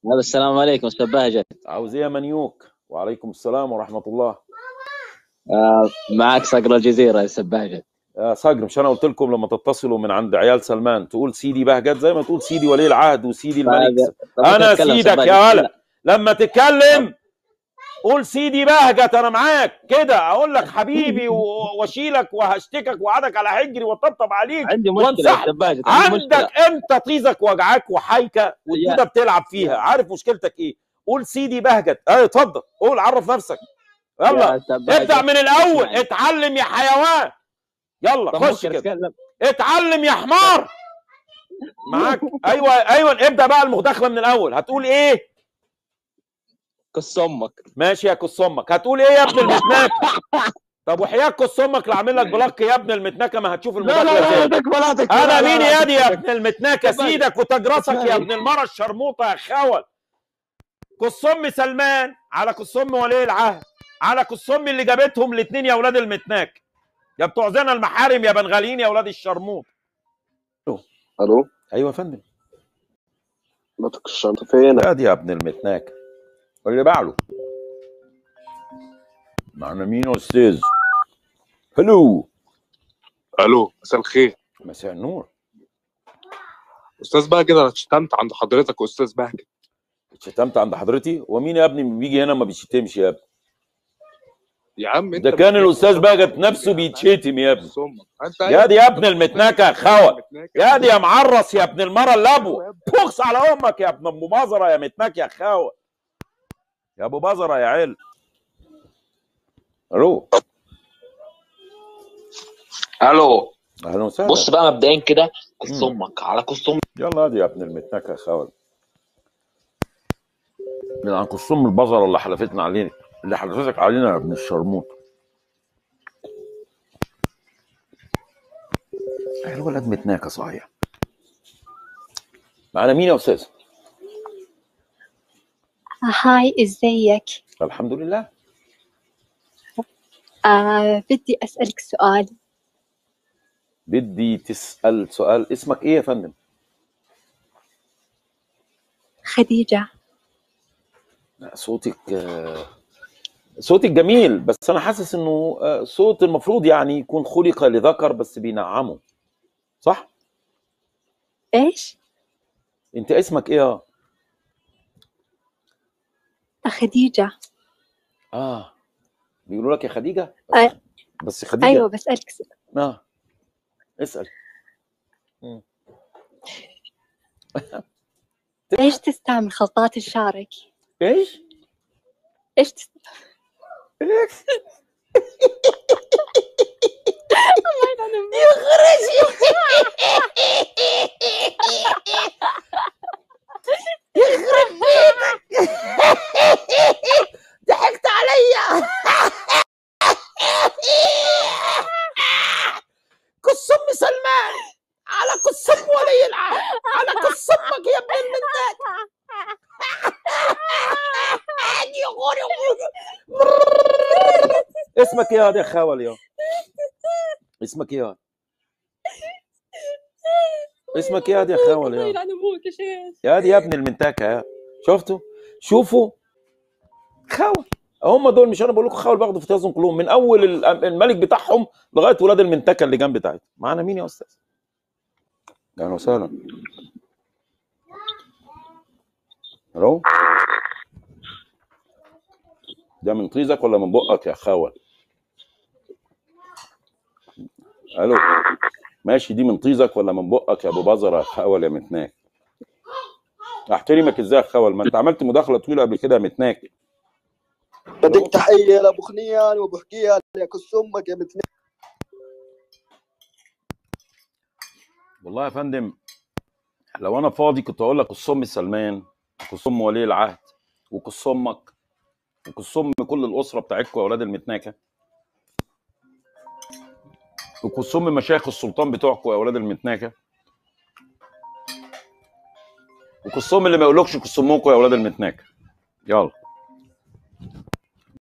هذا السلام عليكم استاذ بهجت. عاوز ايه يا منيوك؟ وعليكم السلام ورحمة الله. معك صقر الجزيره يا استاذ بهجت. يا صقر، مش انا قلت لكم لما تتصلوا من عند عيال سلمان تقول سيدي بهجت زي ما تقول سيدي ولي العهد وسيدي الملك طب متى انا اتكلم استاذ سيدك بهجت؟ يا لا. ولا. لما تتكلم قول سيدي بهجت، انا معاك كده اقول لك حبيبي واشيلك وهشتكك وقعدك على حجري واطبطب عليك عندي مشكله يا وانسحب. استاذ بهجت، عندي مشكله. عندك انت طيزك وجعاك وحايكه والدوده يا بتلعب فيها، يا عارف مشكلتك ايه؟ قول سيدي بهجت. ايوه اتفضل قول، عرف نفسك. يا يلا استاذ ابدأ بهجت من الأول، اسمعني. اتعلم يا حيوان. يلا طب خش ممكن كده، اتكلم؟ اتعلم يا حمار. معاك ايوه ايوه، ابدأ بقى المداخلة من الأول. هتقول ايه؟ كس امك. ماشي يا كس امك. هتقول ايه يا ابن المتناكة؟ طب وحياة كس امك لا اعمل لك بلوك يا ابن المتناكة، ما هتشوف لا المداخلة لا لا ازاي. تكفى لا تكفى، انا لا لا مين لا يا دي يا تكفى. ابن المتناكة؟ استاذ بهجت سيدك وتجرسك يا اسمعني. ابن المرة الشرموطة يا خول. كس ام سلمان على كس ام ولي العهد على كس ام اللي جابتهم الاثنين يا اولاد المتناكة، يا بتوع زنا المحارم يا بنغاليين يا اولاد الشرموط. الو. ايوه يا فندم. نطق الشنطة فين؟ يا دي يا ابن المتناك واللي بعله. معنا مين يا استاذ؟ هلو. الو، مساء الخير. مساء النور. استاذ بهجت، انا شتمت عند حضرتك استاذ بهجت. اتشتمت عند حضرتي؟ ومين يا ابني بيجي هنا ما بيشتمش يا ابني؟ يا عم انت ده كان الاستاذ بهجت نفسه بيتشتم يا ابني. يا دي يا ابن المتناكه خول. يا دي يا معرس يا ابن المره اللبو، بوكس على امك يا ابن ابو بزره يا متناك يا خول، يا ابو بزره يا عيل. الو. الو. اهلا وسهلا. بص بقى مبدئيا كده، كس امك على كس امك. يلا يا دي يا ابن المتناكه خول. من عن كسوم البزره اللي حلفتنا علينا، اللي حلفتك علينا يا ابن الشرموط. الولد متناكه صحيح. معنا مين يا استاذ؟ هاي، ازيك؟ الحمد لله. بدي أسألك سؤال. بدي تسأل سؤال. اسمك ايه يا فندم؟ خديجة. صوتك جميل، بس انا حاسس انه صوت المفروض يعني يكون خلق لذكر بس بينعمه، صح؟ إيش؟ انت اسمك ايه؟ خديجة. بيقولوا لك يا خديجة؟ بس خديجة. أيوة بسألك سؤال. اسأل. إيش تستعمل خلطات الشارك؟ ايش؟ إيش يا خراشي. يخرب بيتك. ضحكت عليا. كس ام سلمان على كس ام ولي العهد على كس امك يا ابن المنتاج. اسمك ايه يا خاول يا؟ اسمك ايه؟ اسمك ايه يا خاول يا؟ يا دي يا ابن المنتاكه يا. شوفوا خاول. هم دول، مش انا بقول لكم خاول باخدوا في تازن قلوب من اول الملك بتاعهم لغايه ولاد المنتكه اللي جنب بتاعتهم. معانا مين يا استاذ؟ اهلا وسهلا. الو. ده من طيزك ولا من بقك يا خاول؟ الو. ماشي، دي من طيزك ولا من بقك يا ابو بزره يا خاول يا متناك؟ احترمك ازاي يا خاول؟ ما انت عملت مداخله طويله قبل كده يا متناك. بدك تحيه لابو خنيان وابو حكيان يا كس امك يا متناك. والله يا فندم لو انا فاضي كنت اقول لك كس ام سلمان، كس ام ولي العهد، وكس امك، وكس ام كل الاسره بتاعتكم يا اولاد المتناكه، وكس ام مشايخ السلطان بتوعكم يا اولاد المتناكه، وكس ام اللي ما يقولكش كس امكم يا اولاد المتناكه. يلا.